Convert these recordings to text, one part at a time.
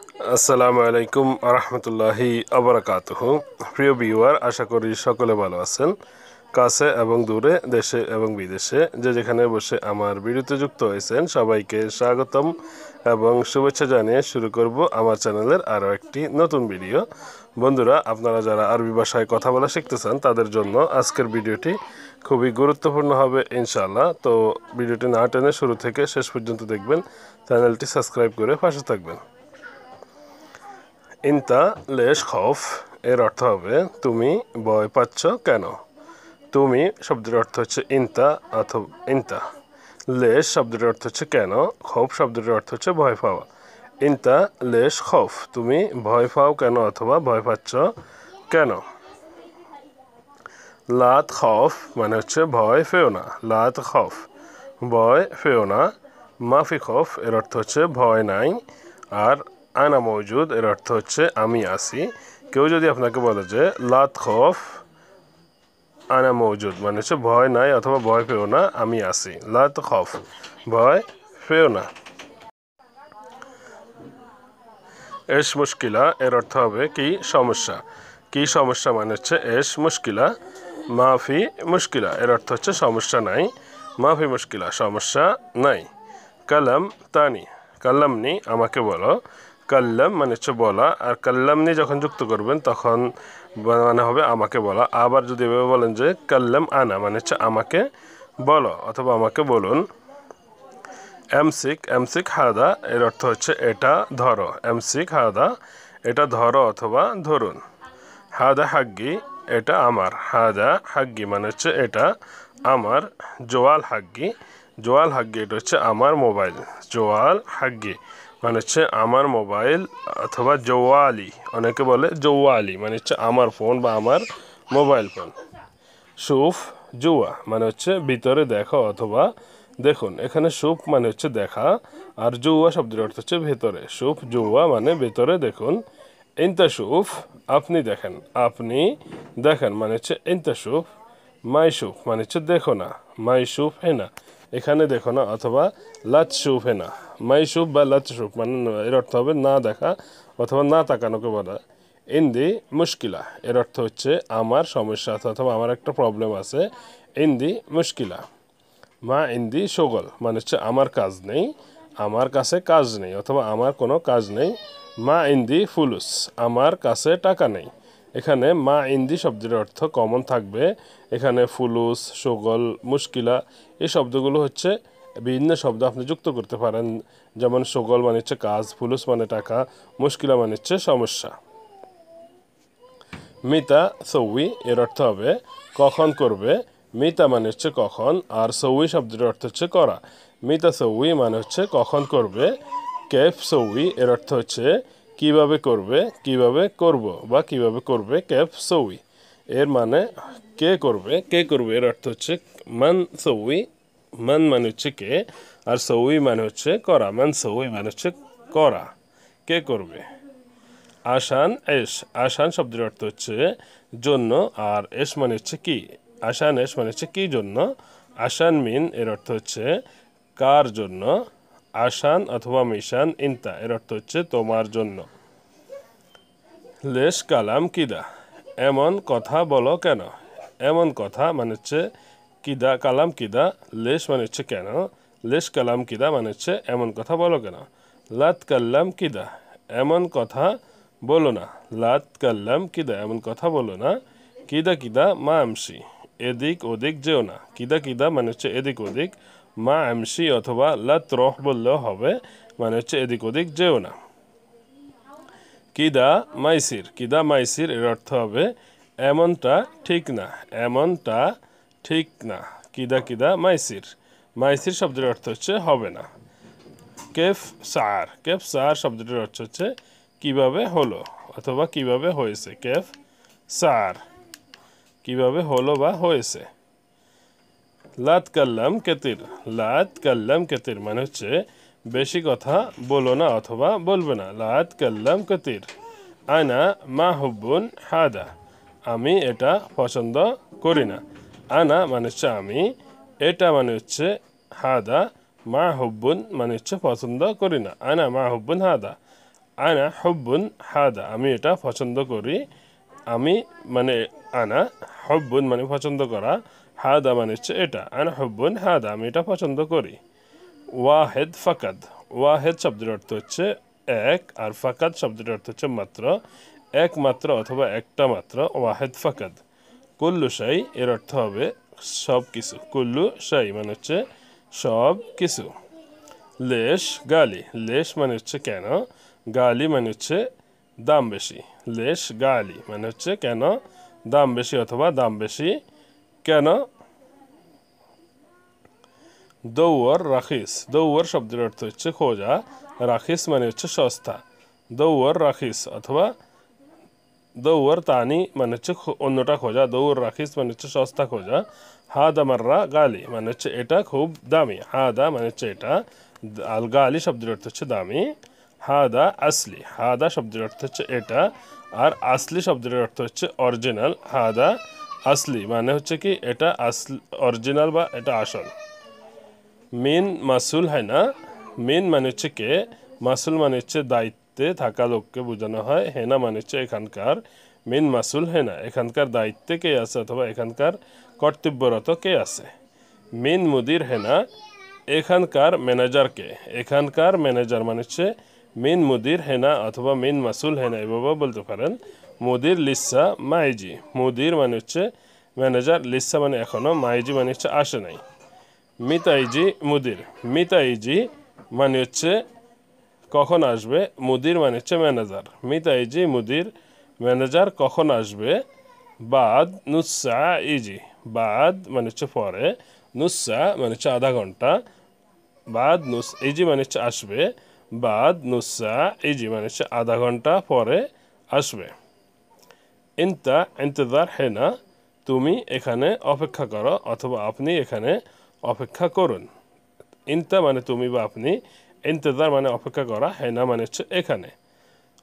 আসসালামু আলাইকুম আরহামতুল্লাহি আবরাকাতুহু। প্রিয় ভিউয়ার, আশা করি সকলে ভালো আছেন। কাছে এবং দূরে, দেশে এবং বিদেশে যে যেখানে বসে আমার ভিডিওতে যুক্ত হয়েছেন সবাইকে স্বাগতম এবং শুভেচ্ছা জানিয়ে শুরু করব আমার চ্যানেলের আরও একটি নতুন ভিডিও। বন্ধুরা, আপনারা যারা আরবি ভাষায় কথা বলা শিখতে চান তাদের জন্য আজকের ভিডিওটি খুবই গুরুত্বপূর্ণ হবে ইনশাআল্লাহ। তো ভিডিওটি না টেনে শুরু থেকে শেষ পর্যন্ত দেখবেন, চ্যানেলটি সাবস্ক্রাইব করে পাশে থাকবেন। ইনতা লেশ খৌফ এর অর্থ হবে তুমি ভয় পাচ্ছ কেন। তুমি শব্দের অর্থ হচ্ছে ইনতা অথবা ইনতা। লেশ শব্দের অর্থ হচ্ছে কেন। খৌফ শব্দের অর্থ হচ্ছে ভয় পাওয়া। ইনতা লেশ খৌফ, তুমি ভয় পাও কেন অথবা ভয় পাচ্ছ কেন। লাত খৌফ মানে হচ্ছে ভয় পেও না। লাত খৌফ, ভয় পেও না। মাফি খৌফ এর অর্থ হচ্ছে ভয় নাই। আর আনা মৌজুদ এর অর্থ হচ্ছে আমি আসি। কেউ যদি আপনাকে বলে যে লাত খৌফ আনা মৌজুদ মানে হচ্ছে ভয় নাই অথবা ভয় পেও না, আমি আসি। লাত খৌফ, ভয় পেও না। এস মুশকিলা এর অর্থ হবে কি সমস্যা। কি সমস্যা মানে হচ্ছে এস মুশকিলা। মাফি মুশকিলা এর অর্থ হচ্ছে সমস্যা নাই। মাফি মুশকিলা, সমস্যা নাই। কালাম তানি, কাল্লামনি আমাকে বলো। কাল্লাম মানে হচ্ছে বলা, আর কাল্লামনি যখন যুক্ত করবেন তখন মানে হবে আমাকে বলা। আবার যদি এভাবে বলেন যে কাল্লাম আনা মানে হচ্ছে আমাকে বলো অথবা আমাকে বলুন। এমসিক, এমসিক হাদা এর অর্থ হচ্ছে এটা ধরো। এমসিক হাদা, এটা ধরো অথবা ধরুন। হাদা হাগ্গি, এটা আমার। হাদা হাগ্গি মানে হচ্ছে এটা আমার। জোয়াল হাগ্গি, জোয়াল হাগ্গি এটা হচ্ছে আমার মোবাইল। জোয়াল হাগ্গি মানে হচ্ছে আমার মোবাইল অথবা জওয়ালি, অনেকে বলে জওয়ালি মানে হচ্ছে আমার ফোন বা আমার মোবাইল ফোন। সুফ জুয়া মানে হচ্ছে ভিতরে দেখো অথবা দেখুন। এখানে সুফ মানে হচ্ছে দেখা, আর জুয়া শব্দের অর্থ হচ্ছে ভেতরে। সুফ জুয়া মানে ভেতরে দেখুন। ইনতা সুফ, আপনি দেখেন। আপনি দেখেন মানে হচ্ছে ইনতা সুফ। মাই সুফ মানে হচ্ছে দেখো না। মাই সুফ হে না, এখানে দেখো না অথবা লাত সুফ হে না। মাই সুফ বা লাত সুফ মানে এর অর্থ হবে না দেখা অথবা না তাকানোকে বলা। ইন্দি মুশকিলা এর অর্থ হচ্ছে আমার সমস্যা অথবা আমার একটা প্রবলেম আছে। ইন্দি মুশকিলা। মা ইন্দি শোগল মানে হচ্ছে আমার কাজ নেই, আমার কাছে কাজ নেই অথবা আমার কোনো কাজ নেই। মা ইন্দি ফুলুস, আমার কাছে টাকা নেই। এখানে মা ইন্দি শব্দের অর্থ কমন থাকবে। এখানে ফুলুস, শোগল, মুশকিলা এই শব্দগুলো হচ্ছে বিভিন্ন শব্দ আপনি যুক্ত করতে পারেন। যেমন শোগল মানে হচ্ছে কাজ, ফুলুস মানে টাকা, মুশকিলা মানে হচ্ছে সমস্যা। মিতা সৌই এর অর্থ হবে কখন করবে। মিতা মানে হচ্ছে কখন, আর সৌই শব্দের অর্থ হচ্ছে করা। মিতা সৌই মানে হচ্ছে কখন করবে। কেফ সৌই এর অর্থ হচ্ছে কিভাবে করবে, কিভাবে করব বা কিভাবে করবে। কেফ সৌই এর মানে কে করবে, কে করবে এর অর্থ হচ্ছে মান সৌই। মান মানে হচ্ছে কে, আর সৌই মানে হচ্ছে করা। মান সৌই মানে হচ্ছে করা, কে করবে। আসান এস, আসান শব্দের অর্থ হচ্ছে জন্য, আর এস মানে হচ্ছে কি। আসান এস মানে হচ্ছে কি জন্য। আসান মিন এর অর্থ হচ্ছে কার জন্য। আসান অথবা মিশান ইনতা এর অর্থ হচ্ছে তোমার জন্য। লেশ কালাম কিদা, এমন কথা বলো কেন। এমন কথা মানে হচ্ছে কিদা কালাম কিদা। লেশ মানে হচ্ছে কেন। লেশ কালাম কিদা মানে হচ্ছে এমন কথা বলো কেন। লাত কাল্লাম কিদা, এমন কথা বলো না। লাত কাল্লাম কিদা, এমন কথা বলো না। কিদা কিদা মা আমসি, এদিক ওদিক যেও না। কিদা কিদা মানে হচ্ছে এদিক ওদিক। মা আমসি অথবা লাত রহ বললেও হবে, মানে হচ্ছে এদিক ওদিক যেও না। কিদা মাইসির, কিদা মাইসির এর অর্থ হবে এমনটা ঠিক না। এমনটা ঠিক না। কিদা কিদা মাইসির, মাইসির শব্দের অর্থ হচ্ছে হবে না। কেফ সার, কেফ সার শব্দটির অর্থ হচ্ছে কিভাবে হলো অথবা কিভাবে হয়েছে। কেফ সার, কিভাবে হলো বা হয়েছে। লাত কাল্লাম কেতির, লাত কাল্লাম কেতির মানে হচ্ছে বেশি কথা বলো না অথবা বলবে না। লাত কাল্লাম কেতির। আনা মা হুব্বুন হাদা, আমি এটা পছন্দ করি না। আনা মানে হচ্ছে আমি, এটা মানে হচ্ছে হাদা, মা হুব্বুন মানে হচ্ছে পছন্দ করি না। আনা মা হুব্বুন হাদা, আনা হুব্বুন হাদা, আমি এটা পছন্দ করি। আমি মানে আনা, হুব্বুন মানে পছন্দ করা, হাদা মানে হচ্ছে এটা। আনা হুব্বুন হাদা, আমি এটা পছন্দ করি। ওয়াহেদ ফাকাদ, ওয়াহেদ শব্দের অর্থ হচ্ছে এক, আর ফাকাদ শব্দের অর্থ হচ্ছে মাত্র, একমাত্র অথবা একটা মাত্র। ওয়াহেদ ফাকাদ। কুল্লু শাই এর অর্থ হবে সব কিছু। কুল্লু শাই মানে হচ্ছে সব কিছু। লেশ গালি, লেশ মানে হচ্ছে কেন, গালি মানে হচ্ছে দাম বেশি। লেশ গালি মানে হচ্ছে কেন দাম বেশি অথবা দাম বেশি কেন। দৌয়ার রাখিস, দৌয়ার শব্দের অর্থ হচ্ছে খোঁজা, রাখিস মানে হচ্ছে সস্তা। দৌয়ার রাখিস অথবা দৌয়ার তানি মানে হচ্ছে অন্যটা খোঁজা, দৌড় রাখিস মানে হচ্ছে সস্তা খোঁজা। হাদা মাররা গালি মানে হচ্ছে এটা খুব দামি। হাদা মানে হচ্ছে এটা, আল গালি শব্দের অর্থ হচ্ছে দামি। হাদা আসলি, হাদা শব্দের অর্থ হচ্ছে এটা, আর আসলি শব্দের অর্থ হচ্ছে অরিজিনাল। হাদা আসলি মানে হচ্ছে কি এটা আসল, অরিজিনাল বা এটা আসল। মিন মাসুল হয় না, মিন মানে হচ্ছে কে, মাসুল মানে হচ্ছে দায়িত্বে থাকা লোককে বোঝানো হয়, হেনা মানে হচ্ছে এখানকার। মিন মাসুল হেনা, এখানকার দায়িত্বে কে আছে অথবা এখানকার কর্তব্যরত কে আছে। মিন মুদির হেনা, এখানকার ম্যানেজার কে, এখানকার ম্যানেজার মানে হচ্ছে মিন মুদির হেনা অথবা মিন মাসুল হেনা, এভাবে বলতে পারেন। মুদির লিসা মাইজি, মুদির মানে হচ্ছে ম্যানেজার, লিসা মানে এখনো, মাইজি মানে হচ্ছে আসে নাই। মিতাইজি মুদির, মিতাইজি মানে হচ্ছে কখন আসবে, মুদির মানে হচ্ছে ম্যানেজার। মিতাইজি মুদির, ম্যানেজার কখন আসবে। বাদ নুসা ইজি, বাদ মানে হচ্ছে পরে, নুসা মানে হচ্ছে আধা ঘন্টা, বাদ নুস ইজি মানে হচ্ছে আসবে, বাদ নুসা ইজি মানে হচ্ছে আধা ঘন্টা পরে আসবে। ইনতা ইন্তজার হেনা, তুমি এখানে অপেক্ষা করো অথবা আপনি এখানে অপেক্ষা করুন। ইনতা মানে তুমি বা আপনি, ইন্তজার মানে অপেক্ষা করা, হেনা মানে হচ্ছে এখানে।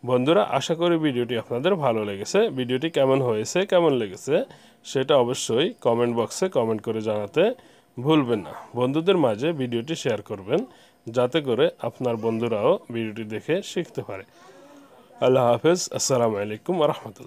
বন্ধুরা, আশা করি ভিডিওটি আপনাদের ভালো লেগেছে। ভিডিওটি কেমন হয়েছে, কেমন লেগেছে সেটা অবশ্যই কমেন্ট বক্সে কমেন্ট করে জানাতে ভুলবেন না। বন্ধুদের মাঝে ভিডিওটি শেয়ার করবেন যাতে করে আপনার বন্ধুরাও ভিডিওটি দেখে শিখতে পারে। আল্লাহ হাফেজ, আসসালামু আলাইকুম ওয়া রাহমাতুল্লাহ।